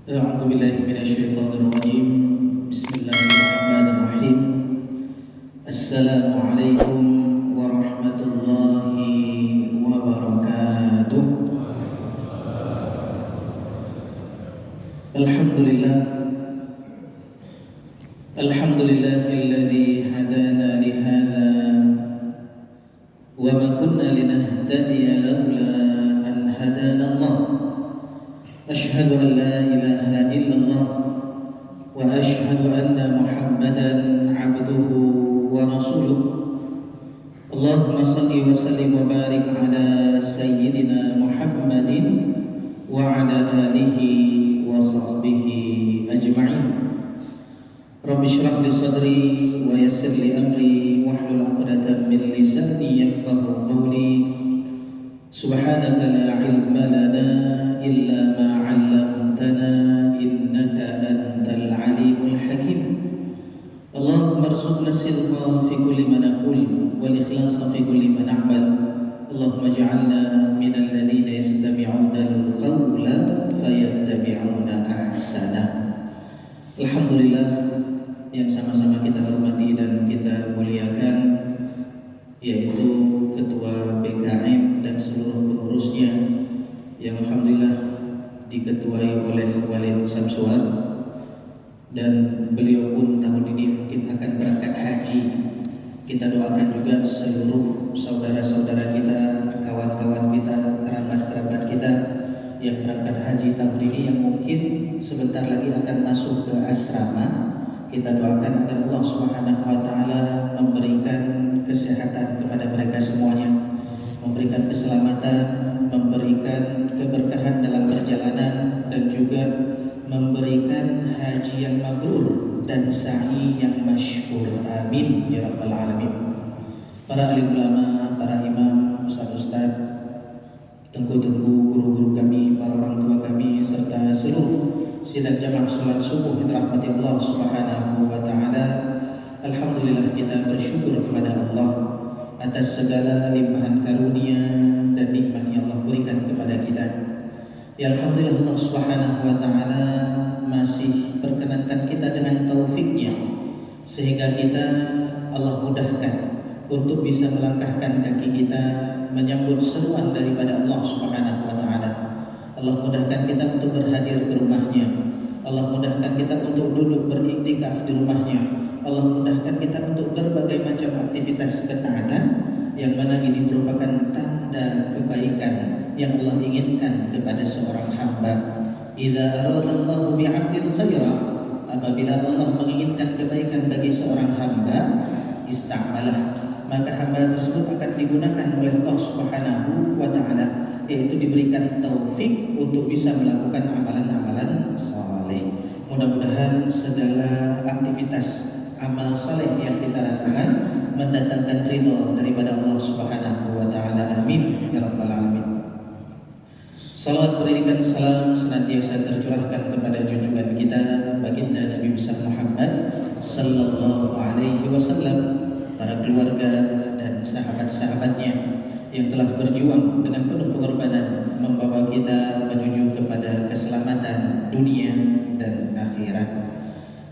أعوذ بالله من الشيطان الرجيم. بسم الله الرحمن الرحيم. السلام عليكم ورحمة الله وبركاته. الحمد لله الذي هدانا لهذا وما كنا لنهتدي لولا أن هدانا الله. أشهد أن لا إله إلا الله وأشهد أن محمدا عبده ورسوله. اللهم صل وسلم وبارك على سيدنا محمد وعلى آله وصحبه أجمعين. رب اشرح لي صدري ويسر لي أمري واحلل عقدة من لساني يفقهوا قولي. سبحانك لا علم لنا إلا ما علمتنا إنك أنت العليم الحكيم. اللهم ارزقنا الصدق في كل ما نقول والإخلاص في كل ما نعمل. اللهم اجعلنا من الذين يستمعون القول فيتبعون أحسنه. Alhamdulillah, yang sama-sama kita hormati dan kita muliakan, yaitu Ketua BKM dan seluruh pengurusnya yang alhamdulillah diketuai oleh Walid Samsuan, dan beliau pun tahun ini mungkin akan berangkat haji. Kita doakan juga seluruh saudara-saudara kita, kawan-kawan kita, kerabat-kerabat kita yang berangkat haji tahun ini, yang mungkin sebentar lagi akan masuk ke asrama. Kita doakan agar Allah Subhanahu wa taala memberikan kesehatan kepada mereka semuanya, memberikan keselamatan, memberikan keberkahan dalam perjalanan, dan juga memberikan haji yang mabrur dan sa'i yang masyhur. Amin ya rabbal alamin. Para alim ulama, para imam, ustaz-ustaz, tengku-tengku, guru-guru kami, para orang tua kami, serta seluruh sidang jamaah salat subuh yang dirahmati Allah Subhanahu wa taala. Alhamdulillah, kita bersyukur kepada Allah atas segala limpahan karunia dan nikmat yang Allah berikan kepada kita. Ya alhamdulillah, Allah Subhanahu wa taala masih perkenankan kita dengan taufiknya, sehingga kita Allah mudahkan untuk bisa melangkahkan kaki kita menyambut seruan daripada Allah Subhanahu wa taala. Allah mudahkan kita untuk berhadir ke rumahnya. Allah mudahkan kita untuk duduk beriktikaf di rumahnya. Allah mudahkan kita untuk berbagai macam aktivitas ketaatan, yang mana ini merupakan tanda kebaikan yang Allah inginkan kepada seorang hamba. Idza aradallahu bi'abdin khaira, apabila Allah menginginkan kebaikan bagi seorang hamba, ista'malah, maka hamba tersebut akan digunakan oleh Allah Subhanahu wa taala, yaitu diberikan taufik untuk bisa melakukan amalan-amalan saleh. Mudah-mudahan segala aktivitas amal saleh yang kita lakukan mendatangkan ridha daripada Allah Subhanahu wa taala. Amin ya rabbal alamin. Salawat berikan salam senantiasa tercurahkan kepada junjungan kita baginda Nabi besar Muhammad sallallahu alaihi wasallam, para keluarga dan sahabat-sahabatnya yang telah berjuang dengan penuh pengorbanan membawa kita menuju kepada keselamatan dunia dan akhirat.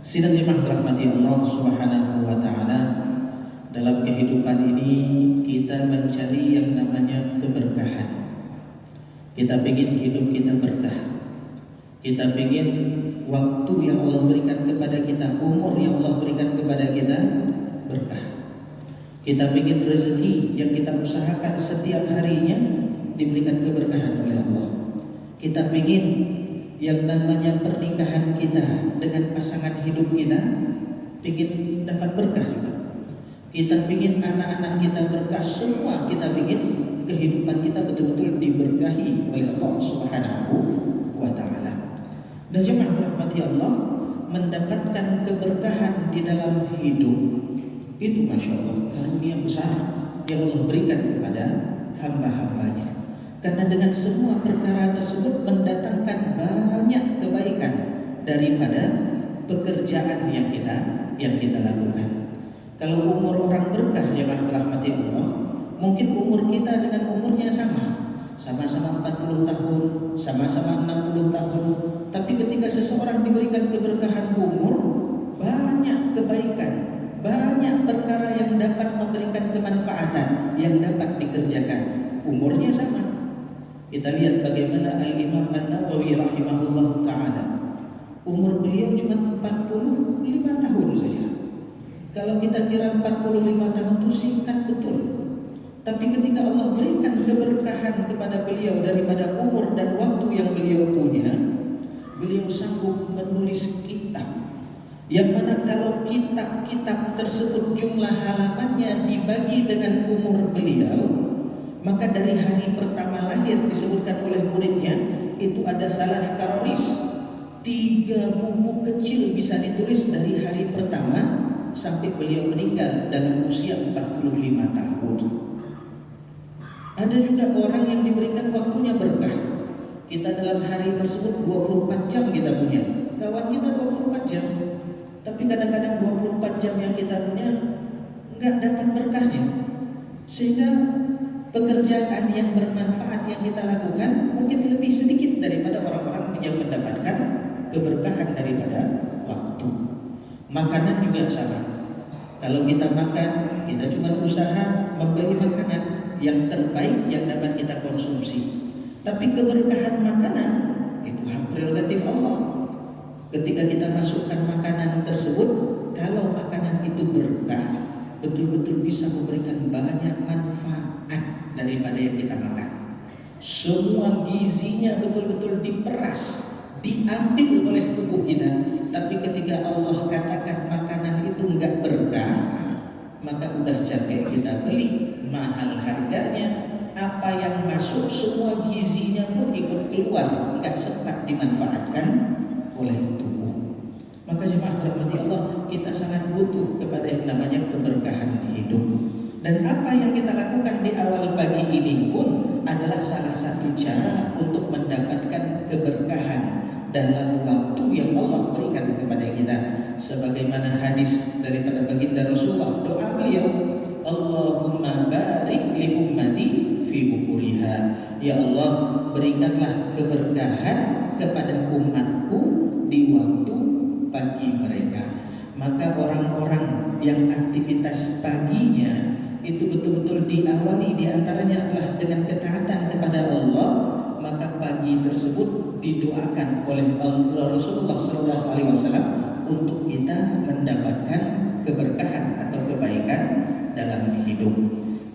Sidang jemaah rahmati Allah Subhanahu wa taala, dalam kehidupan ini kita mencari yang namanya keberkahan. Kita ingin hidup kita berkah. Kita ingin waktu yang Allah berikan kepada kita, umur yang Allah berikan kepada kita berkah. Kita ingin rezeki yang kita usahakan setiap harinya diberikan keberkahan oleh Allah. Kita ingin yang namanya pernikahan kita dengan pasangan hidup kita ingin dapat berkah juga. Kita ingin anak-anak kita berkah, semua kita ingin kehidupan kita betul-betul diberkahi oleh Allah Subhanahu wa taala. Dan jemaah rahmati Allah, mendapatkan keberkahan di dalam hidup itu masya Allah karunia besar yang Allah berikan kepada hamba-hambanya. Karena dengan semua perkara tersebut mendatangkan banyak kebaikan daripada pekerjaan yang kita lakukan. Kalau umur orang berkah jemaah rahmati Allah, mungkin umur kita dengan umurnya sama, sama-sama 40 tahun, sama-sama 60 tahun, tapi ketika keberkahan umur, banyak kebaikan, banyak perkara yang dapat memberikan kemanfaatan yang dapat dikerjakan. Umurnya sama. Kita lihat bagaimana Al-Imam An-Nawawi rahimahullah ta'ala, umur beliau cuma 45 tahun saja. Kalau kita kira 45 tahun itu singkat betul, tapi ketika Allah berikan keberkahan kepada beliau daripada umur dan waktu yang beliau punya, beliau sanggup menulis kitab yang mana kalau kitab-kitab tersebut jumlah halamannya dibagi dengan umur beliau, maka dari hari pertama lahir disebutkan oleh muridnya itu ada salas karoris, 3 buku kecil bisa ditulis dari hari pertama sampai beliau meninggal dalam usia 45 tahun. Ada juga orang yang diberikan waktunya berkah. Kita dalam hari tersebut 24 jam kita punya. Kawan kita 24 jam. Tapi kadang-kadang 24 jam yang kita punya enggak dapat berkahnya. Sehingga pekerjaan yang bermanfaat yang kita lakukan mungkin lebih sedikit daripada orang-orang yang mendapatkan keberkahan daripada waktu. Makanan juga sama. Kalau kita makan, kita cuma usaha membeli makanan yang terbaik yang dapat kita konsumsi. Tapi keberkahan makanan itu hak prerogatif Allah. Ketika kita masukkan makanan tersebut, kalau makanan itu berkah, betul-betul bisa memberikan banyak manfaat daripada yang kita makan. Semua gizinya betul-betul diperas, diambil oleh tubuh kita. Tapi ketika Allah katakan makanan itu enggak berkah, maka udah capek kita beli, mahal harganya, apa yang masuk semua gizinya pun ikut keluar, enggak sempat dimanfaatkan oleh tubuh. Maka jemaah rahmati Allah, kita sangat butuh kepada yang namanya keberkahan hidup. Dan apa yang kita lakukan di awal pagi ini pun adalah salah satu cara untuk mendapatkan keberkahan dalam waktu yang Allah berikan kepada kita. Sebagaimana hadis daripada baginda Rasulullah, doa beliau, Allahumma barik li ummati fi bukuriha. Ya Allah, berikanlah keberkahan kepada umatku di waktu pagi mereka. Maka orang-orang yang aktivitas paginya itu betul-betul diawali diantaranya adalah dengan ketaatan kepada Allah, maka pagi tersebut didoakan oleh Rasulullah SAW untuk kita mendapatkan keberkahan atau kebaikan dalam hidup.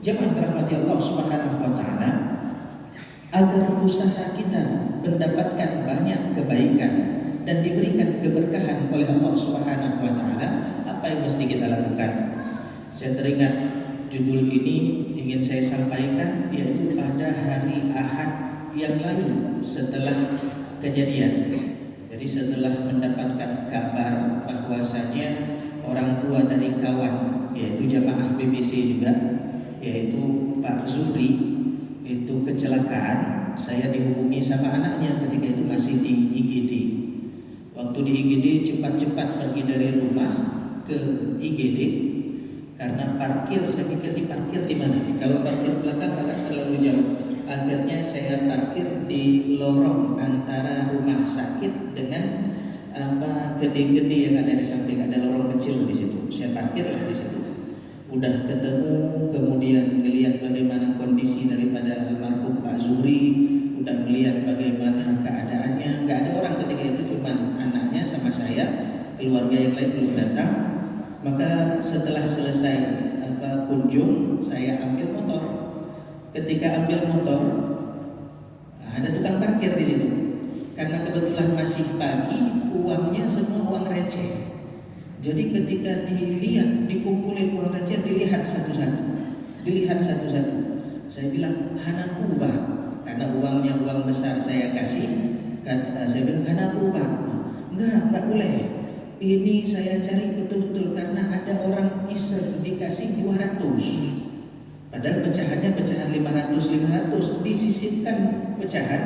Jemaah rahmati Allah Subhanahu wa taala, agar usaha kita mendapatkan banyak kebaikan dan diberikan keberkahan oleh Allah Subhanahu wa taala, apa yang mesti kita lakukan? Saya teringat judul ini ingin saya sampaikan, yaitu pada hari Ahad yang lalu setelah kejadian. Jadi setelah mendapatkan kabar bahwasanya orang tua dari kawan, yaitu jamaah BBC juga, yaitu Pak Zuhri, itu kecelakaan, saya dihubungi sama anaknya ketika itu masih di IGD. Waktu di IGD cepat-cepat pergi dari rumah ke IGD karena parkir, saya pikir diparkir di mana? Kalau parkir belakang agak terlalu jauh. Akhirnya saya parkir di lorong antara rumah sakit dengan gede-gede yang ada di samping, ada lorong kecil di situ. Saya parkirlah di situ. Udah ketemu, kemudian melihat bagaimana kondisi daripada almarhum Pak Zuhri, udah melihat bagaimana keadaannya. Nggak ada orang ketika itu, cuman anaknya sama saya, keluarga yang lain belum datang. Maka setelah selesai kunjung, saya ambil motor. Ketika ambil motor, ada tukang parkir di situ. Karena kebetulan masih pagi, uangnya semua uang receh. Jadi ketika dilihat, dikumpulin uang receh, dilihat satu-satu. Saya bilang, hanaku Pak, karena uangnya uang besar saya kasih. Saya bilang, hanaku Pak, enggak boleh. Ini saya cari betul-betul karena ada orang iseng dikasih 200. Padahal pecahannya pecahan 500, disisipkan pecahan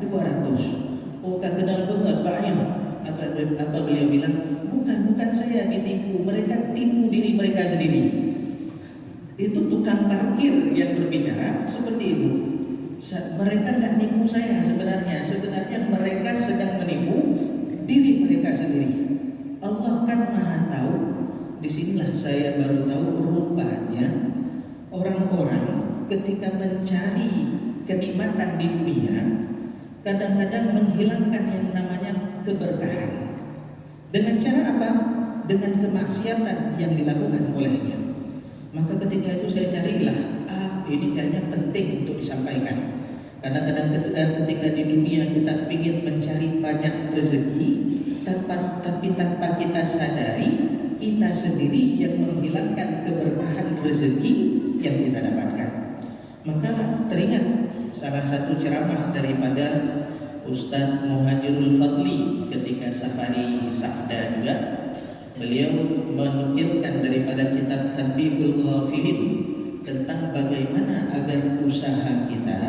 200. Oh, kadang banget Pak ya. Apa beliau bilang? Bukan saya ditipu, mereka tipu diri mereka sendiri. Itu tukang parkir yang berbicara seperti itu. Mereka nggak nipu saya sebenarnya. Sebenarnya mereka sedang menipu diri mereka sendiri. sendiri. Allah kan maha tahu. Disinilah saya baru tahu rupanya orang-orang ketika mencari kenikmatan di dunia kadang-kadang menghilangkan yang namanya keberkahan. Dengan cara apa? Dengan kemaksiatan yang dilakukan olehnya. Maka ketika itu saya carilah, ini kayaknya penting untuk disampaikan. Kadang-kadang ketika di dunia kita ingin mencari banyak rezeki, tapi tanpa kita sadari, kita sendiri yang menghilangkan keberkahan rezeki yang kita dapatkan. Maka teringat salah satu ceramah daripada Ustaz Muhajirul Fadli ketika Safari Safda juga. Beliau menukilkan daripada kitab Tanbihul Ghafilin tentang bagaimana agar usaha kita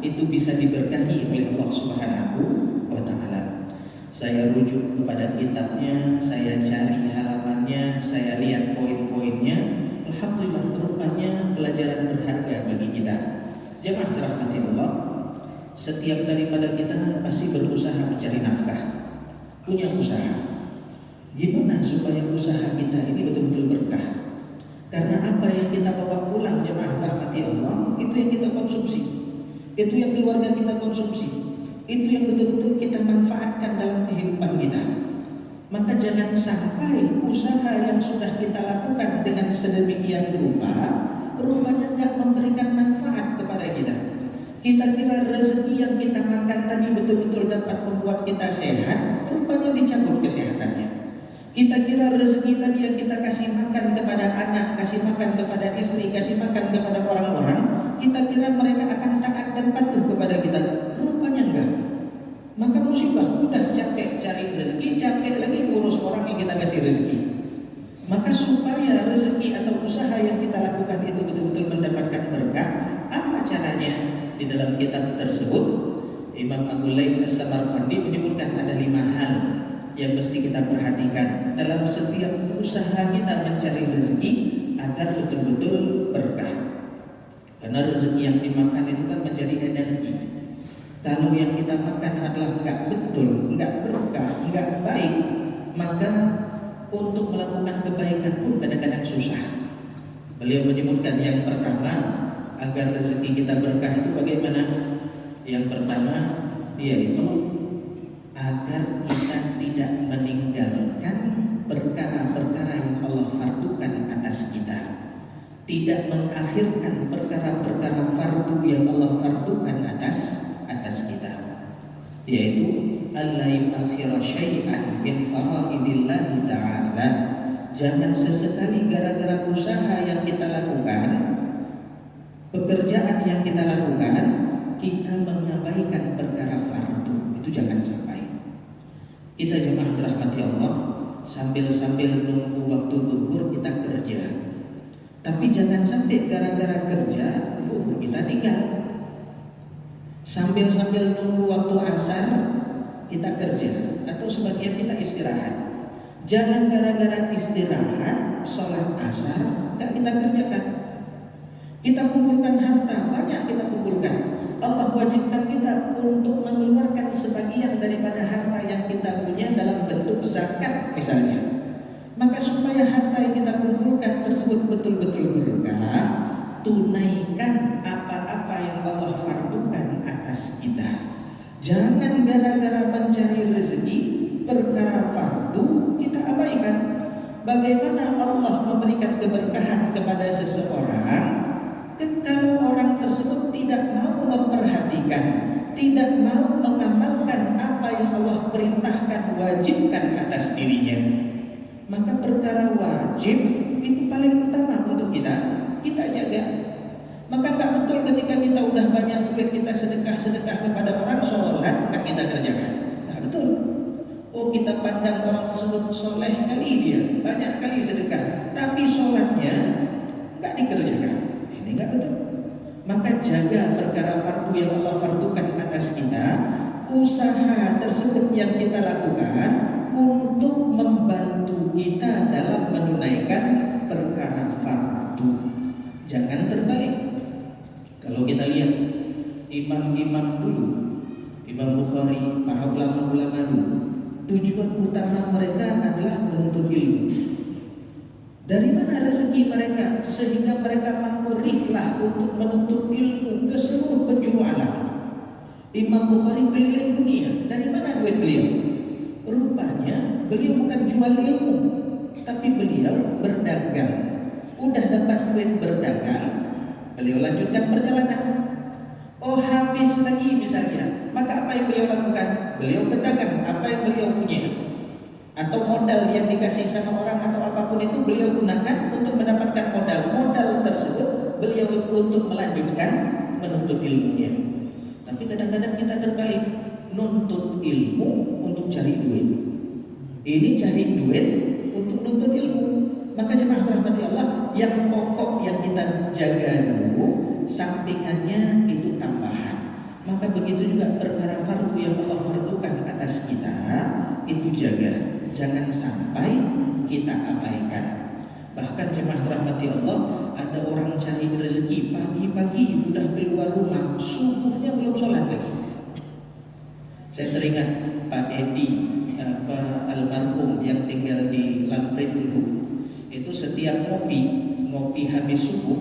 itu bisa diberkahi oleh Allah Subhanahu wa Ta'ala. Saya rujuk kepada kitabnya, saya cari halamannya, saya lihat poin-poinnya. Alhamdulillah, rupanya pelajaran berharga bagi kita. Jemaah dirahmati Allah, setiap daripada kita pasti berusaha mencari nafkah, punya usaha. Gimana supaya usaha kita ini betul-betul berkah? Karena apa yang kita bawa pulang, jemaah rahmati Allah, itu yang kita konsumsi, itu yang keluarga kita konsumsi, itu yang betul-betul kita manfaatkan dalam kehidupan kita. Maka jangan sampai usaha yang sudah kita lakukan dengan sedemikian rupa, rupanya nggak memberikan manfaat kepada kita. Kita kira rezeki yang kita makan tadi betul-betul dapat membuat kita sehat, rupanya dicabut kesehatannya. Kita kira rezeki tadi yang kita kasih makan kepada anak, kasih makan kepada istri, kasih makan kepada orang-orang, kita kira mereka akan taat dan patuh kepada kita. Rupanya enggak. Maka musibah, udah capek cari rezeki, capek lagi ngurus orang yang kita kasih rezeki. Maka supaya rezeki atau usaha yang kita lakukan itu betul-betul mendapatkan berkah, apa caranya? Di dalam kitab tersebut, Imam Abu Layth As-Samarqandi menyebutkan ada 5 hal yang mesti kita perhatikan dalam setiap usaha kita mencari rezeki agar betul-betul berkah. Karena rezeki yang dimakan itu kan menjadi energi. Kalau yang kita makan adalah enggak betul, enggak berkah, enggak baik, maka untuk melakukan kebaikan pun kadang-kadang susah. Beliau menyebutkan yang pertama, agar rezeki kita berkah itu bagaimana? Yang pertama, yaitu agar kita tidak meninggalkan perkara-perkara yang Allah fardukan atas kita, tidak mengakhirkan perkara-perkara fardu yang Allah fardukan atas kita, yaitu alla yu'akhira syai'an min faraidillahi ta'ala. Jangan sesekali gara-gara usaha yang kita lakukan, pekerjaan yang kita lakukan, kita mengabaikan perkara fardu. Itu jangan sampai. Kita jemaah dirahmati Allah, sambil-sambil nunggu waktu zuhur kita kerja. Tapi jangan sampai gara-gara kerja zuhur kita tinggal. Sambil-sambil nunggu waktu asar kita kerja, atau sebagian kita istirahat. Jangan gara-gara istirahat sholat asar tidak kita kerjakan. Kita kumpulkan harta, banyak kita kumpulkan. Allah wajibkan kita untuk mengeluarkan sebagian daripada harta yang kita punya dalam bentuk zakat misalnya. Maka supaya harta yang kita kumpulkan tersebut betul-betul berkah, tunaikan apa-apa yang Allah fardukan atas kita. Jangan gara-gara mencari rezeki perkara fardu kita abaikan. Bagaimana Allah memberikan keberkahan kepada seseorang kalau orang tersebut tidak mau memperhatikan, tidak mau mengamalkan apa yang Allah perintahkan, wajibkan atas dirinya. Maka perkara wajib itu paling utama untuk kita jaga. Maka nggak betul ketika kita udah banyak duit kita sedekah kepada orang, sholat nggak kita kerjakan. Nggak betul. Oh, kita pandang orang tersebut soleh kali dia, banyak kali sedekah, tapi sholatnya nggak dikerjakan. Ini nggak betul. Maka jaga perkara fardu yang Allah fardukan atas kita. Usaha tersebut yang kita lakukan untuk membantu kita dalam menunaikan perkara fardu. Jangan terbalik. Kalau kita lihat imam-imam dulu, Imam Bukhari, para ulama-ulama dulu, tujuan utama mereka adalah menuntut ilmu. Dari mana rezeki mereka sehingga mereka mengkurihlah untuk menuntut ilmu ke seluruh penjuru alam? Imam Bukhari keliling dunia. Dari mana duit beliau? Rupanya beliau bukan jual ilmu, tapi beliau berdagang. Udah dapat duit berdagang, beliau lanjutkan perjalanan. Oh, habis lagi misalnya, maka apa yang beliau lakukan? Beliau berdagang apa yang beliau punya, atau modal yang dikasih sama orang atau apapun itu beliau gunakan untuk mendapatkan modal. Modal tersebut beliau untuk melanjutkan menuntut ilmunya. Tapi kadang-kadang kita terbalik, nuntut ilmu untuk cari duit. Ini cari duit untuk nuntut ilmu. Maka jemaah rahmati Allah, yang pokok yang kita jaga dulu, sampingannya itu tambahan. Maka begitu juga perkara fardu yang Allah fardukan atas kita, itu jaga. Jangan sampai kita abaikan. Bahkan jemaah rahmati Allah, ada orang cari rezeki pagi-pagi udah keluar rumah, subuhnya belum sholat lagi. Saya teringat Pak Edi, almarhum yang tinggal di Lampret dulu. Itu setiap ngopi habis subuh,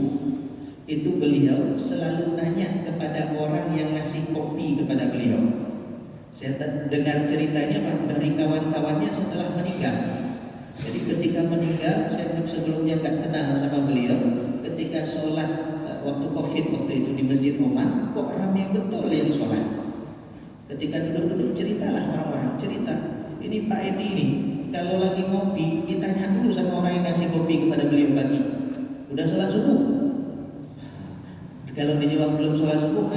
itu beliau selalu nanya kepada orang yang ngasih kopi kepada beliau. Saya dengar ceritanya Pak dari kawan-kawannya setelah meninggal. Jadi ketika meninggal, saya sebelumnya nggak kenal sama beliau. Ketika sholat waktu Covid waktu itu di Masjid Oman, kok ramai betul yang sholat. Ketika duduk-duduk ceritalah orang-orang cerita, ini Pak Edi ini kalau lagi ngopi ditanya dulu sama orang yang ngasih kopi kepada beliau pagi, udah sholat subuh? Kalau dijawab belum sholat subuh,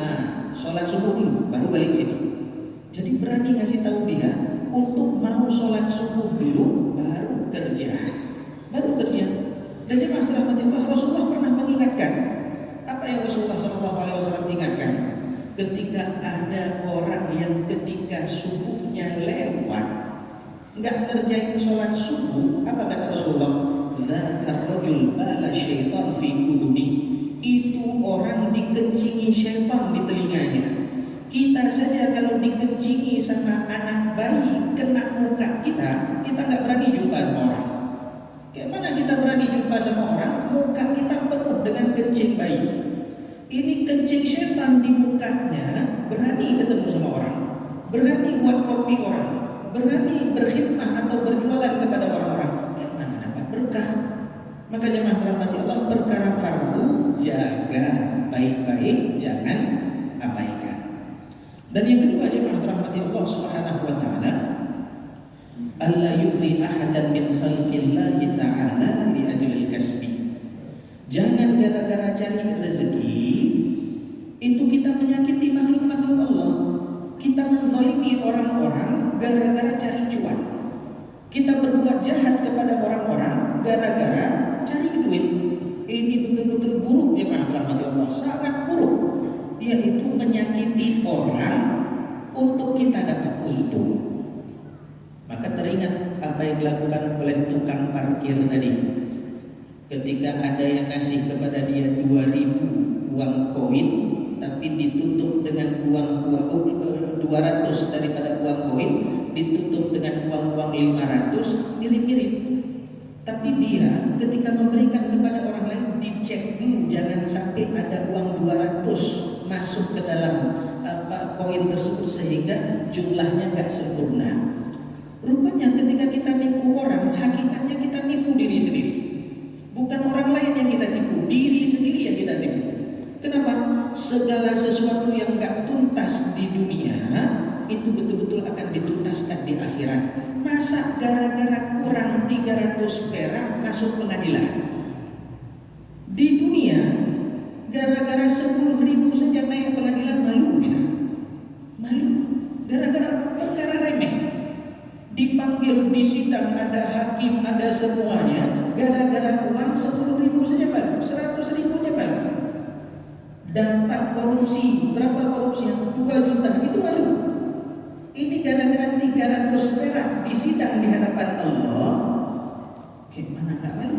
sholat subuh dulu baru balik sini. Jadi berani ngasih tahu dia untuk mau sholat subuh dulu baru kerja. Dan jemaah rahmati Allah, Rasulullah pernah mengingatkan. Apa yang Rasulullah SAW ingatkan? Ketika ada orang yang ketika subuhnya lewat nggak ngerjain sholat subuh, apa kata Rasulullah? Dzakar rajul bala syaitan fi udhuni. Itu orang dikencingi syaitan di telinganya. Kita saja kalau dikencingi sama anak bayi kena muka kita nggak berani jumpa sama orang. Kayak mana kita berani jumpa sama orang? Muka kita penuh dengan kencing bayi. Ini kencing syaitan di mukanya, berani ketemu sama orang, berani buat kopi orang, berani berkhidmah atau berjualan kepada orang-orang. Kayak mana dapat berkah? Maka jemaah rahmati Allah, perkara fardu jaga baik-baik, jangan abaikan. Dan yang kedua jemaah rahmati Allah Subhanahu wa taala, alla yu'zi ahadan min khalqillahi ta'ala li ajlil kasbi. Jangan gara-gara cari rezeki itu kita menyakiti makhluk-makhluk Allah. Kita menzalimi orang-orang gara-gara cari cuan. Kita berbuat jahat kepada orang-orang gara-gara cari duit. Ini betul-betul buruk jemaah rahmati Allah, sangat buruk. Yaitu menyakiti orang untuk kita dapat untung. Maka teringat apa yang dilakukan oleh tukang parkir tadi. Ketika ada yang ngasih kepada dia 2.000 uang koin, tapi ditutup dengan uang 200 daripada uang koin, ditutup dengan uang 500, mirip-mirip. Tapi dia ketika memberikan kepada orang lain dicek dulu, jangan sampai ada uang 200 masuk ke dalam koin tersebut sehingga jumlahnya nggak sempurna. Rupanya ketika kita nipu orang, hakikatnya kita nipu diri sendiri. Bukan orang lain yang kita tipu, diri sendiri yang kita tipu. Kenapa? Segala sesuatu yang gak tuntas di dunia itu betul-betul akan dituntaskan di akhirat. Masa gara-gara kurang 300 perak masuk pengadilan? Di dunia gara-gara 10.000 saja naik pengadilan, malu kita. Malu. Gara-gara perkara remeh. Dipanggil di sidang, ada hakim, ada semuanya. Gara-gara uang 10.000 saja malu, 100.000 saja malu. Dapat korupsi, berapa korupsinya? 2 juta, itu malu. Ini gara-gara 300 perak di sidang di hadapan Allah. Gimana gak malu?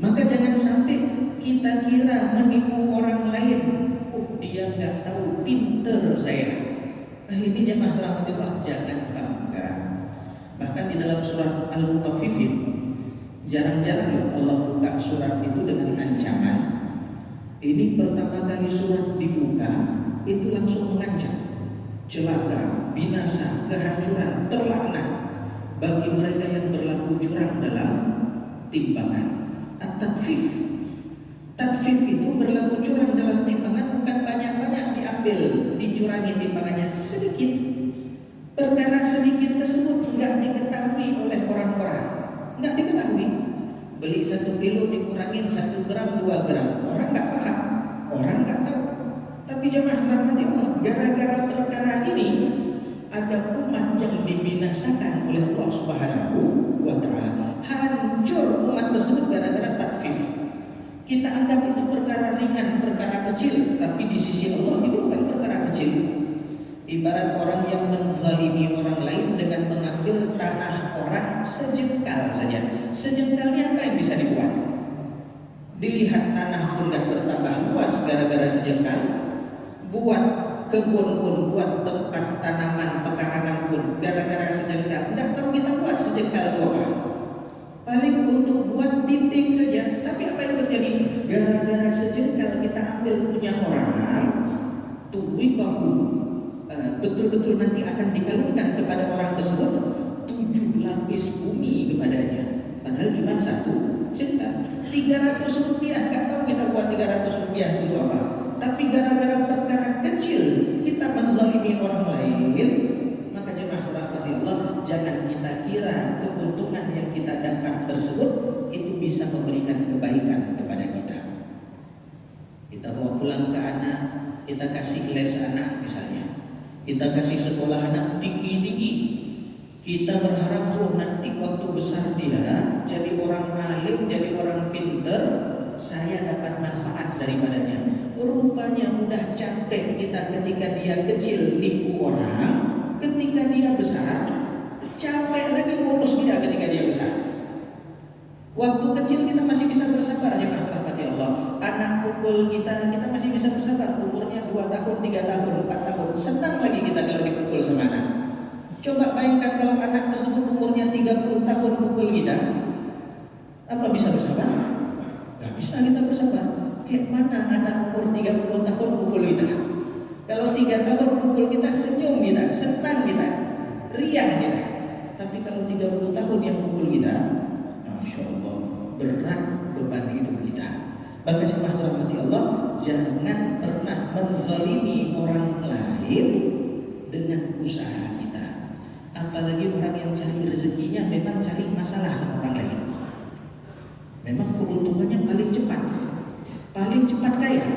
Maka jangan sampai kita kira menipu orang lain. Dia gak tahu, pinter saya. Ini jemaah rahmatullah, jangan bangga. Bahkan di dalam surat Al-Mutaffifin, jarang-jarang Allah buka surat itu dengan ancaman. Ini pertama kali surat dibuka itu langsung mengancam celaka, binasa, kehancuran, terlaknat bagi mereka yang berlaku curang dalam timbangan. At-tatfif. Tatfif itu berlaku curang dalam timbangan, bukan banyak-banyak diambil, dicurangi timbangannya, sedikit. Perkara sedikit tersebut nggak diketahui oleh orang-orang, nggak diketahui. Beli 1 kilo dikurangin 1 gram, 2 gram, orang nggak paham, orang nggak tahu. Tapi jemaah rahmati Allah, gara-gara perkara ini ada umat yang dibinasakan oleh Allah Subhanahu wa Ta'ala. Hancur umat tersebut gara-gara takfif. Kita anggap itu perkara ringan, perkara kecil, tapi di sisi Allah itu bukan perkara kecil. Ibarat orang yang menzalimi orang lain dengan mengambil tanah orang sejengkal saja. Sejengkalnya apa yang bisa dibuat? Dilihat tanah pun tidak bertambah luas gara-gara sejengkal. Buat kebun pun, buat tempat tanaman pekarangan pun gara-gara sejengkal. Tidak tahu kita buat sejengkal itu apa. Paling untuk buat dinding saja. Tapi apa yang terjadi? Gara-gara sejengkal kita ambil punya orang, tuwikahu, betul-betul nanti akan dikalungkan kepada orang tersebut 7 lapis bumi kepadanya. Padahal cuma 1 jengkal. 300 rupiah, nggak tahu kita buat 300 rupiah itu apa. Tapi gara-gara perkara kecil kita menzalimi orang lain, maka jemaah rahmati Allah, jangan kita kira keuntungan yang kita dapat tersebut itu bisa memberikan kebaikan kepada kita. Kita bawa pulang ke anak, kita kasih les anak misalnya, kita kasih sekolah anak tinggi-tinggi. Kita berharap nanti waktu besar dia jadi orang alim, jadi orang pinter, saya dapat manfaat daripadanya. Rupanya udah capek kita ketika dia kecil nipu orang, ketika dia besar capek lagi ngurus dia ketika dia besar. Waktu kecil kita masih bisa bersabar, jemaah rahmati Allah. Anak pukul kita masih bisa bersabar. Umurnya 2 tahun, 3 tahun, 4 tahun, senang lagi kita kalau dipukul sama anak. Coba bayangkan kalau anak tersebut umurnya 30 tahun pukul kita, apa bisa bersabar? Gak bisa kita bersabar. Kayak mana anak umur 30 tahun pukul kita? Kalau 3 tahun pukul kita, senyum kita, senang kita, riang kita. Tapi kalau 30 tahun yang pukul kita, Masya Allah, berat beban hidup kita. Maka jemaah rahmati Allah, jangan pernah menzalimi orang lain dengan usaha kita. Apalagi orang yang cari rezekinya memang cari masalah sama orang lain. Memang keuntungannya paling cepat, paling cepat kaya,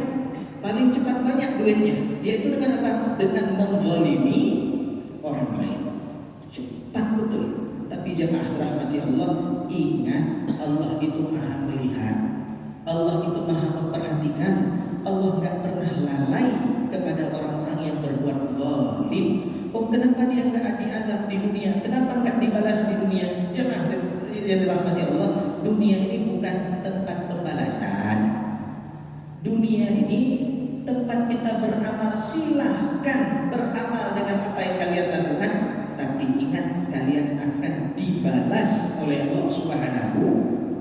paling cepat banyak duitnya. Dia itu dengan apa? Dengan menzalimi orang lain. Cepat betul. Tapi jemaah rahmati Allah, ingat Allah itu maha melihat, Allah itu maha memperhatikan. Allah nggak pernah lalai kepada orang-orang yang berbuat zalim. Oh, kenapa dia nggak diazab di dunia? Kenapa nggak dibalas di dunia? Jemaah yang dirahmati Allah, dunia ini bukan tempat pembalasan. Dunia ini tempat kita beramal. Silahkan beramal dengan apa yang kalian lakukan, tapi ingat kalian akan dibalas oleh Allah Subhanahu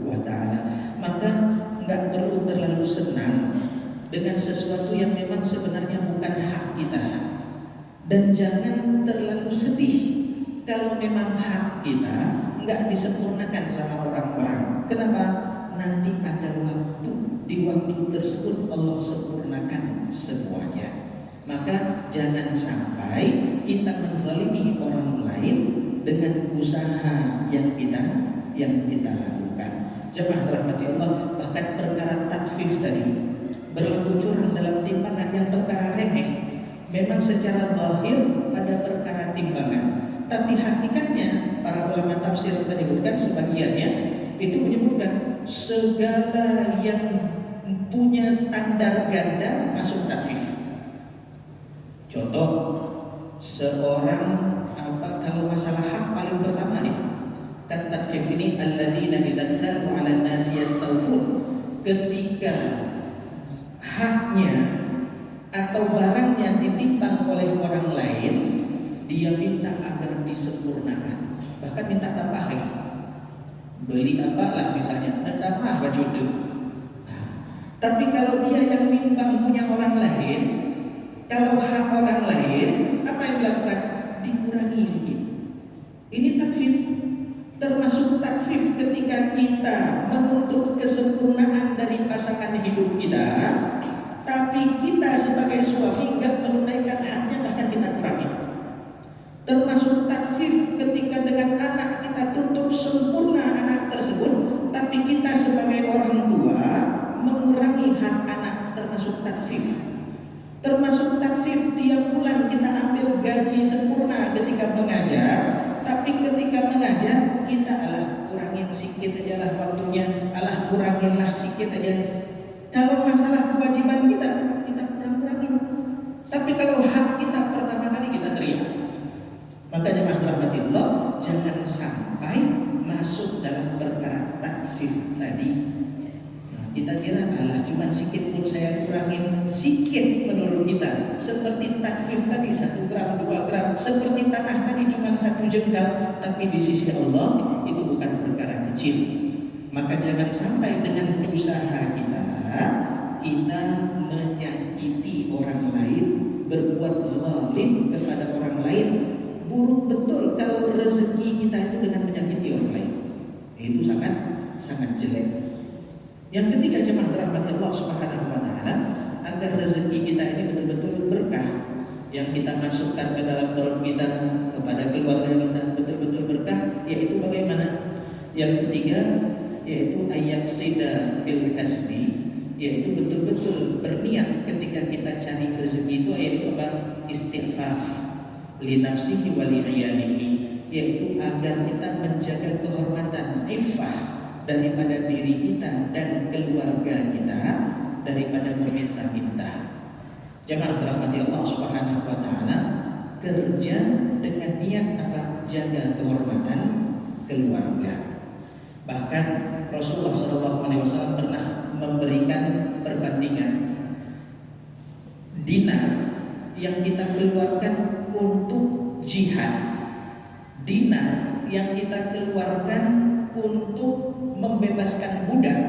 wa Ta'ala. Maka nggak perlu terlalu senang dengan sesuatu yang memang sebenarnya bukan hak kita, dan jangan terlalu sedih kalau memang hak kita nggak disempurnakan sama orang-orang. Kenapa? Nanti ada waktu, di waktu tersebut Allah sempurnakan semuanya. Maka jangan sampai kita menzalimi orang lain dengan usaha yang kita lakukan. Jemaah rahmati Allah, bahkan perkara takfif tadi, berlaku curang dalam timbangan yang perkara remeh, memang secara zahir pada perkara timbangan, tapi hakikatnya para ulama tafsir menyebutkan, sebagiannya itu menyebutkan segala yang punya standar ganda masuk takfif. Contoh, seorang kalau masalah hak paling pertama nih, kan takfif ini alladzina idza qalu 'alan nasi yastawfun, ketika haknya atau barangnya ditimbang oleh orang lain, dia minta agar disempurnakan. bahkan minta tambah lagi. Beli apa lah misalnya, dan tambah baju itu. Tapi kalau dia yang nimbang punya orang lain, kalau hak orang lain, apa yang dilakukan? Dikurangi sedikit. Ini takfif. Termasuk takfif ketika kita menuntut kesempurnaan dari pasangan hidup kita, tapi kita sebagai suami nggak menunaikan haknya, bahkan kita kurangi. Termasuk takfif ketika dengan anak kita tuntut sempurna anak tersebut, tapi kita sebagai orang tua mengurangi hak anak, termasuk takfif. Termasuk takfif tiap bulan kita ambil gaji sempurna ketika mengajar, tapi ketika mengajar kita kurangin sedikit aja lah waktunya, kuranginlah sedikit aja. Kalau masalah kewajiban kita kurang-kurangin. Tapi kalau hak kita pertama kali kita teriak. Maka jemaah rahmati Allah, jangan sampai masuk dalam perkara takfif tadi. Kita kira cuma sedikit pun saya kurangin, sedikit menurut kita. Seperti takfif tadi 1 gram, 2 gram, seperti tanah tadi cuma 1 jengkal, tapi di sisi Allah itu bukan perkara kecil. Maka jangan sampai dengan usaha kita menyakiti orang lain, berbuat zalim kepada orang lain. Buruk betul kalau rezeki kita itu dengan menyakiti orang lain. Itu sangat jelek. Yang ketiga, jemaah rahmat Allah Subhanahu wa taala, agar rezeki kita ini betul-betul berkah, yang kita masukkan ke dalam perut kita, kepada keluarga kita betul-betul berkah, yaitu bagaimana? Yang ketiga, yaitu ayat sida bil kasbi, yaitu betul-betul berniat ketika kita cari rezeki itu, yaitu apa? Istighfaf li nafsihi wa li iyalihi, yaitu agar kita menjaga kehormatan, iffah daripada diri kita dan keluarga kita, daripada meminta-minta. Jemaah dirahmati Allah Subhanahu wa taala, kerja dengan niat apa? Jaga kehormatan keluarga. Bahkan Rasulullah SAW pernah memberikan perbandingan dinar yang kita keluarkan untuk jihad, dinar yang kita keluarkan untuk membebaskan budak,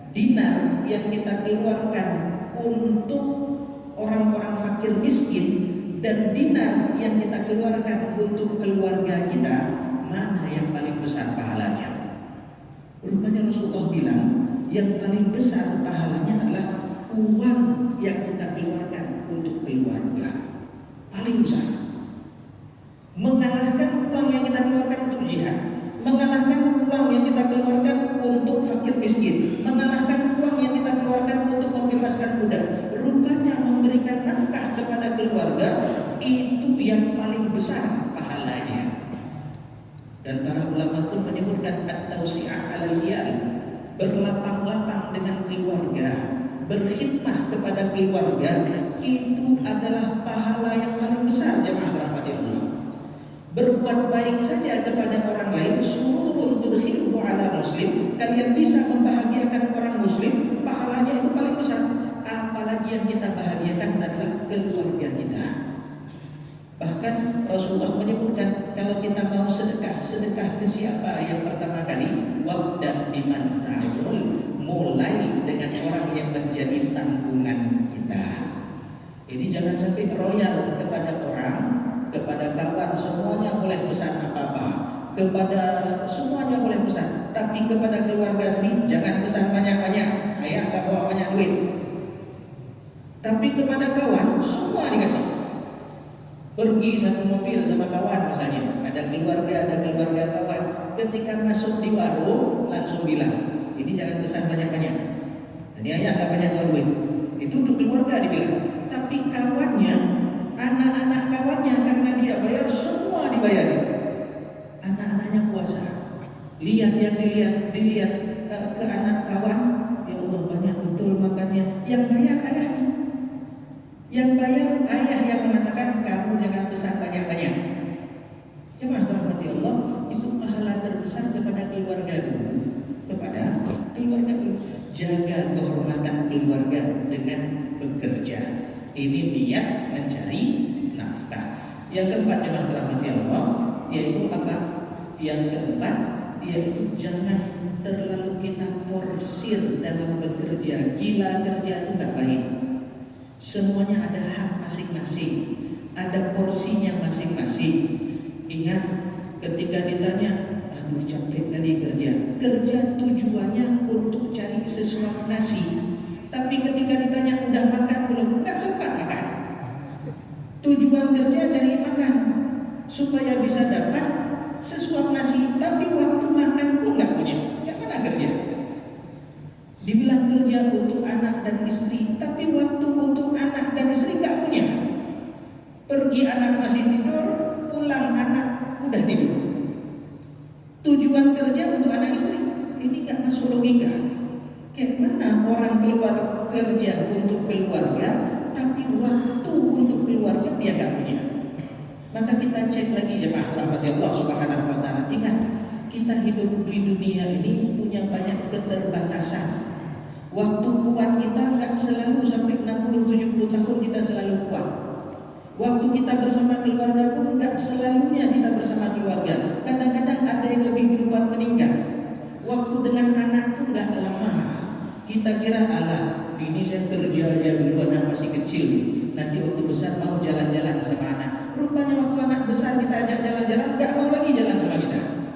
dinar yang kita keluarkan untuk orang-orang fakir miskin, dan dinar yang kita keluarkan untuk keluarga kita, mana yang paling besar pahalanya? Rupanya Rasulullah bilang yang paling besar pahalanya adalah uang yang kita keluarkan untuk keluarga, paling besar, mengalahkan uang yang kita keluarkan untuk jihad, mengalahkan uang yang kita keluarkan untuk fakir miskin, mengalahkan uang yang kita keluarkan untuk membebaskan budak. Rupanya memberikan nafkah kepada keluarga itu yang paling besar pahalanya. Dan para ulama pun menyebutkan at-tausi'ah 'alal iyal, berlapang-lapang dengan keluarga, berkhidmah kepada keluarga, itu adalah pahala yang paling besar. Jemaah rahmati Allah, berbuat baik saja kepada orang lain, sururun tudkhiluhu ala muslim, kalian bisa membahagiakan orang muslim, pahalanya itu paling besar. Apalagi yang kita bahagiakan adalah keluarga kita. Bahkan Rasulullah menyebutkan, kalau kita mau sedekah ke siapa yang pertama kali? Wabda biman ta'ul, mulai dengan orang yang menjadi tanggungan kita. Ini jangan sampai royal kepada orang, kepada kawan semuanya boleh pesan apa-apa, kepada semuanya boleh pesan, tapi kepada keluarga sendiri jangan pesan banyak-banyak. Ayah gak bawa banyak duit, tapi kepada kawan semua dikasih. Pergi satu mobil sama kawan misalnya, ada keluarga kawan, ketika masuk di warung langsung bilang, ini jangan pesan banyak-banyak, ini ayah gak banyak bawa duit. Itu untuk keluarga dibilang. Tapi kawannya, anak-anak kawannya, karena dia bayar, semua dibayar. Anak-anaknya puasa, lihat yang dilihat ke anak kawan, ya Allah banyak betul makannya. Yang bayar ayahnya, yang bayar ayah yang mengatakan kamu jangan pesan banyak-banyak. Jemaah rahmati Allah, itu pahala terbesar kepada keluarga dulu, kepada keluarga dulu. Jaga kehormatan keluarga dengan bekerja. Ini niat mencari nafkah. Yang keempat, jemaah rahmati Allah, yaitu apa? Yang keempat, yaitu jangan terlalu kita porsir dalam bekerja. Gila kerja itu nggak baik. Semuanya ada hak masing-masing, ada porsinya masing-masing. Ingat, ketika ditanya, aduh capek kali kerja tujuannya untuk cari sesuap nasi. Tapi ketika ditanya udah makan belum, nggak sempat makan. Tujuan kerja cari makan supaya bisa dapat sesuap nasi, tapi waktu makan pun nggak punya. Yang mana kerja? Dibilang kerja untuk anak dan istri, tapi waktu untuk anak dan istri nggak punya. Pergi anak masih tidur, pulang anak udah tidur. Tujuan kerja untuk anak istri, ini nggak masuk logika. Kayak mana orang keluar kerja untuk keluarga, tapi waktu untuk keluarga dia nggak punya. Maka kita cek lagi jemaah rahmati Allah Subhanahu wa taala. Ingat, kita hidup di dunia ini punya banyak keterbatasan. Waktu kuat kita nggak selalu sampai 60-70 tahun kita selalu kuat. Waktu kita bersama keluarga pun nggak selalunya kita bersama keluarga. Kadang-kadang ada yang lebih duluan meninggal. Waktu dengan anak tuh nggak lama. Kita kira alah, ini saya kerja aja dulu, anak masih kecil nih. Nanti waktu besar mau jalan-jalan sama anak. Rupanya waktu anak besar kita ajak jalan-jalan, nggak mau lagi jalan sama kita.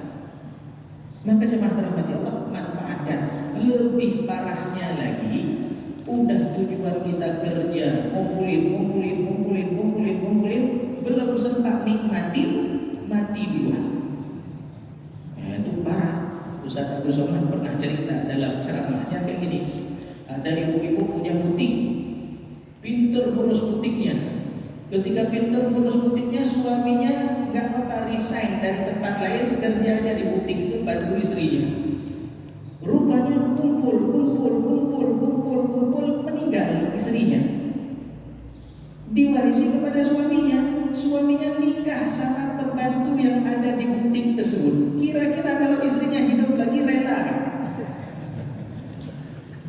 Maka jemaah rahmati Allah, manfaatkan. Lebih parahnya lagi, udah tujuan kita kerja, ngumpulin, belum sempat nikmatin, mati duluan. Nah, itu parah. Ustaz Abdul Somad pernah cerita dalam ceramahnya kayak gini. Ada ibu-ibu punya butik, pinter ngurus butiknya. Ketika pinter ngurus butiknya, suaminya nggak apa resign dari tempat lain, kerjanya di butik itu bantu istrinya. Rupanya kumpul, meninggal istrinya. Diwarisi kepada suaminya. Suaminya nikah sama pembantu yang ada di butik tersebut. Kira-kira kalau istrinya hidup lagi rela kan?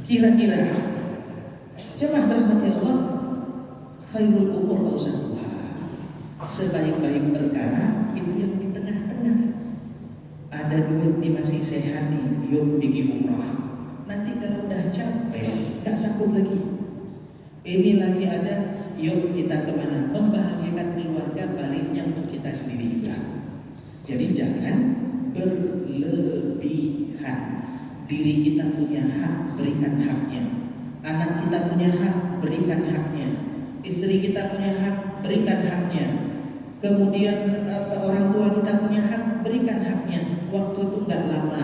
Kira-kira. Jemaah rahmati Allah, khairul umur awsatuha. Sebaik-baik perkara itu yang di tengah-tengah. Ada duit nih masih sehat nih, yuk pergi umrah. Nanti kalau udah capek, gak sanggup lagi. Ini lagi ada, yuk kita kemana? Membahagiakan keluarga, baliknya untuk kita sendiri juga. Jadi jangan berlebihan. Diri kita punya hak, berikan haknya. Anak kita punya hak, berikan haknya. Istri kita punya hak, berikan haknya. Kemudian orang tua kita punya hak, berikan haknya. Waktu itu nggak lama.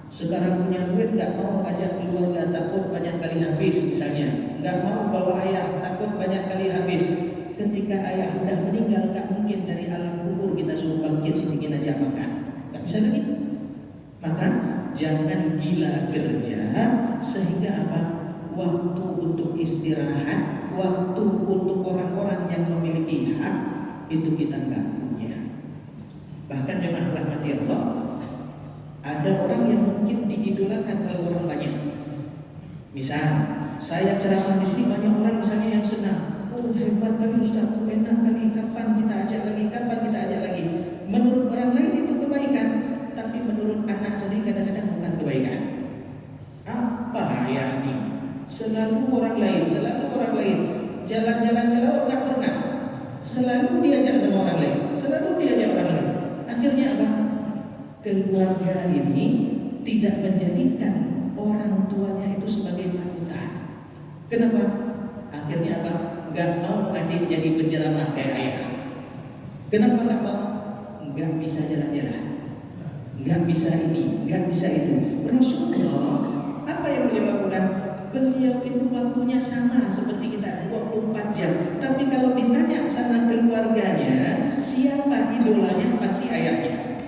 Sekarang punya duit nggak mau ajak keluarga, takut banyak kali habis misalnya. Nggak mau bawa ayah, takut banyak kali habis. Ketika ayah udah meninggal, nggak mungkin dari alam kubur kita suruh bangkit ingin aja makan. Nggak bisa lagi. Maka jangan gila kerja sehingga apa? Waktu untuk istirahat, waktu untuk orang-orang yang memiliki hak itu kita nggak punya. Bahkan jemaah rahmati Allah, ada orang yang mungkin diidolakan oleh orang banyak. Misal, saya ceramah di sini banyak orang misalnya yang senang. Oh hebat kali Ustaz, enak kali, kapan kita ajak lagi. Menurut orang lain itu kebaikan, tapi menurut anak sendiri kadang-kadang bukan kebaikan. Apa ya ini? Selalu orang lain. Jalan-jalan ke laut nggak pernah. Selalu diajak sama orang lain. Akhirnya apa? Keluarga ini tidak menjadikan orang tuanya itu sebagai panutan. Kenapa? Akhirnya apa? Nggak mau adik jadi penceramah kayak ayah. Kenapa nggak mau? Nggak bisa jalan-jalan, nggak bisa ini, nggak bisa itu. Rasulullah apa yang beliau lakukan? Beliau itu waktunya sama seperti kita 24 jam. Tapi kalau ditanya sama keluarganya, siapa idolanya? Pasti ayahnya.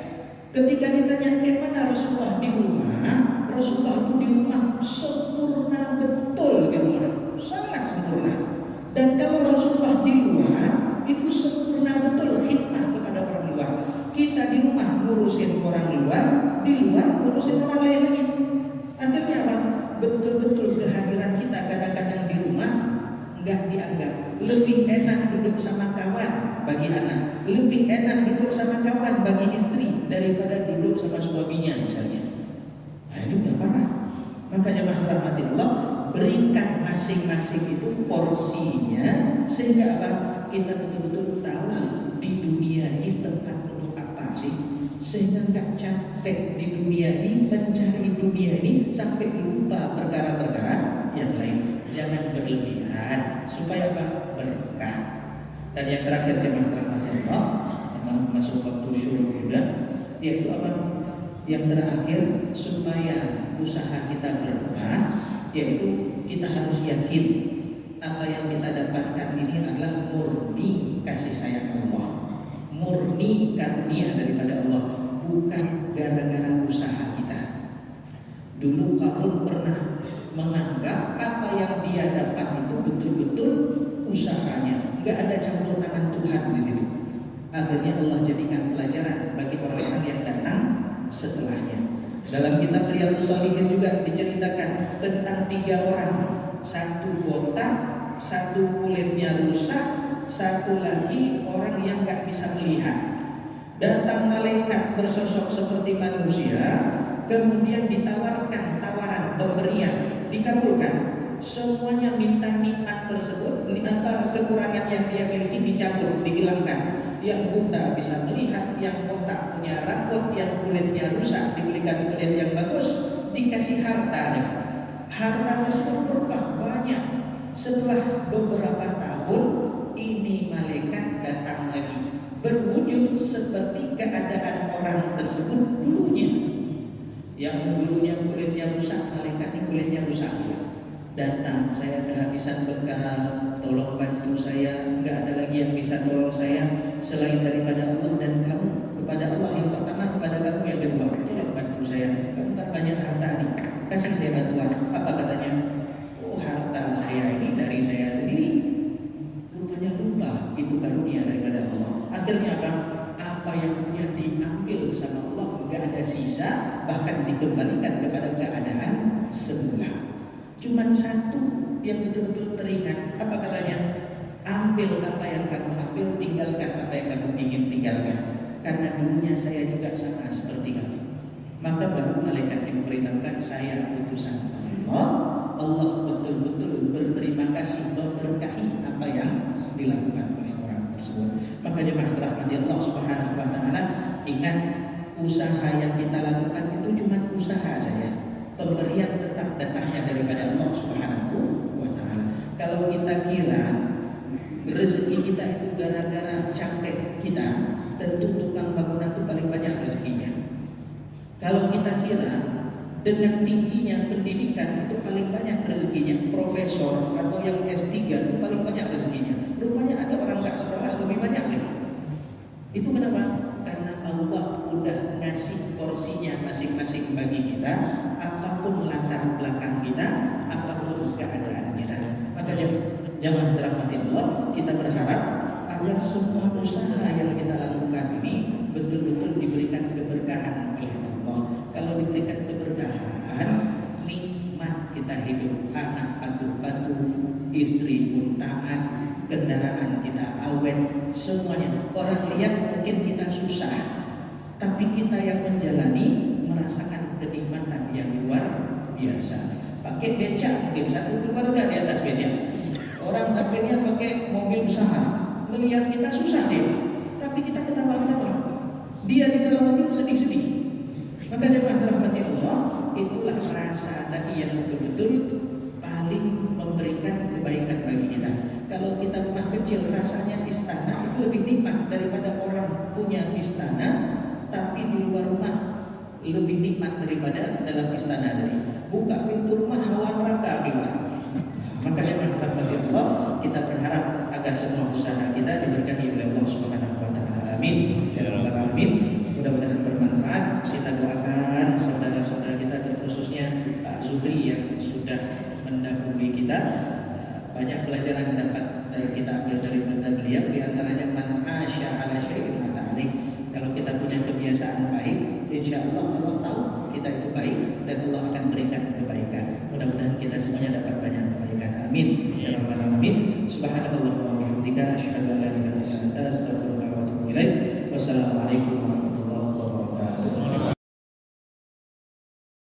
Ketika ditanya mana Rasulullah di rumah, Rasulullah itu di rumah sempurna betul di rumah, sangat sempurna. Dan kalau Rasulullah di luar itu sempurna betul khidmah kepada orang luar. Kita di rumah ngurusin orang luar, di luar ngurusin orang lain lagi. Akhirnya apa? Betul-betul kehadiran kita kadang-kadang di rumah nggak dianggap. Lebih enak duduk sama kawan bagi anak, lebih enak duduk sama kawan bagi istri. daripada duduk sama suaminya misalnya. Nah, itu udah parah. Maka jemaah rahmati Allah, berikan masing-masing itu porsinya sehingga apa? Kita betul-betul tahu di dunia ini tempat untuk apa sih, sehingga nggak capek di dunia ini mencari dunia ini sampai lupa perkara-perkara yang lain. Jangan berlebihan supaya apa? Berkah. Dan yang terakhir jemaah rahmati Allah, memang masuk waktu syuruk juga, yaitu apa? Yang terakhir supaya usaha kita berkah, yaitu kita harus yakin apa yang kita dapatkan ini adalah murni kasih sayang Allah, murni karunia daripada Allah, bukan gara-gara usaha kita. Dulu Qarun pernah menganggap apa yang dia dapat itu betul-betul usahanya, nggak ada campur tangan Tuhan di situ. Akhirnya Allah jadikan pelajaran bagi orang-orang yang datang setelahnya. Dalam kitab Riyadhus Shalihin juga diceritakan tentang 3 orang, satu botak, satu kulitnya rusak, satu lagi orang yang nggak bisa melihat. Datang malaikat bersosok seperti manusia, kemudian ditawarkan tawaran pemberian, dikabulkan. Semuanya minta nikmat tersebut, kekurangan yang dia miliki dicabut, dihilangkan. Yang buta bisa melihat, yang botak punya rambut, yang kulitnya rusak diberikan kulit yang bagus, dikasih harta. Harta tersebut berubah banyak. Setelah beberapa tahun, ini malaikat datang lagi, berwujud seperti keadaan orang tersebut dulunya. Yang dulunya kulitnya rusak, malaikat ini kulitnya rusak. Datang, saya kehabisan bekal, tolong bantu saya, nggak ada lagi yang bisa tolong saya selain daripada Allah dan kamu. Kepada Allah yang pertama, kepada kamu yang kedua, tolong bantu saya. Kamu kan banyak harta nih, kasih saya bantuan. Apa katanya? Oh, harta saya ini dari saya sendiri. Rupanya lupa itu karunia daripada Allah. Akhirnya apa? Apa yang punya diambil sama Allah, nggak ada sisa, bahkan dikembalikan kepada keadaan semula. Cuman satu yang betul-betul teringat. Apa katanya? Ambil apa yang kamu ambil, tinggalkan apa yang kamu ingin tinggalkan. Karena dulunya saya juga sama seperti kamu. Maka baru malaikat diberitahukan, saya utusan Allah. Allah betul-betul berterima kasih, memberkahi apa yang dilakukan oleh orang tersebut. Maka jemaah rahmati Allah Subhanahu wa taala, ingat usaha yang kita lakukan itu cuma usaha saja. Pemberian tetap datangnya daripada Allah Subhanahu wa taala. Kalau kita kira rezeki kita itu gara-gara capek kita, tentu tukang bangunan itu paling banyak rezekinya. Kalau kita kira dengan tingginya pendidikan itu paling banyak rezekinya, profesor atau yang S3 itu paling banyak rezekinya. Rupanya ada orang nggak sekolah lebih banyak nih. Itu kenapa? Karena Allah udah ngasih porsinya masing-masing bagi kita, apapun latar belakang kita, apapun keadaan kita. Maka jamaah dirahmati Allah, kita berharap agar semua usaha yang kita lakukan ini betul-betul diberikan keberkahan oleh Allah. Kalau diberikan keberkahan, nikmat kita hidup, anak patuh-patuh, istri pun taat, kendaraan kita awet, semuanya. Orang lihat mungkin kita susah, tapi kita yang menjalani merasakan kenikmatan yang luar biasa. Pakai becak, mungkin satu keluarga di atas becak. Orang sampingnya pakai mobil usaha, melihat kita susah dia, tapi kita ketawa-ketawa. Dia di dalam mobil sedih-sedih. Maka jemaah rahmati Allah, itulah rasa tadi yang betul-betul paling memberikan kebaikan bagi kita. Kalau kita rumah kecil rasanya istana itu lebih nikmat daripada orang punya istana, tapi di luar rumah lebih nikmat daripada dalam istana tadi. Buka pintu rumah hawa neraka keluar. Makanya rahmati Allah, kita berharap agar semua usaha kita diberkahi oleh Allah Subhanahu wa taala. Amin. Ya rabbal alamin. Mudah-mudahan bermanfaat. Kita doakan saudara-saudara kita, terkhususnya Pak Zuhri yang sudah mendahului kita. Banyak pelajaran dapat kita ambil dari beliau, di antaranya man asya ala syai'in mata alaih. Kalau kita punya kebiasaan baik, insya Allah Allah tahu kita itu baik dan Allah akan berikan kebaikan. Mudah-mudahan kita semuanya dapat banyak kebaikan. Amin. Ya rabbal alamin. Subhanakallahumma wa bihamdika asyhadu an la ilaha illa anta astaghfiruka wa atubu ilaik. Wassalamualaikum warahmatullahi wabarakatuh.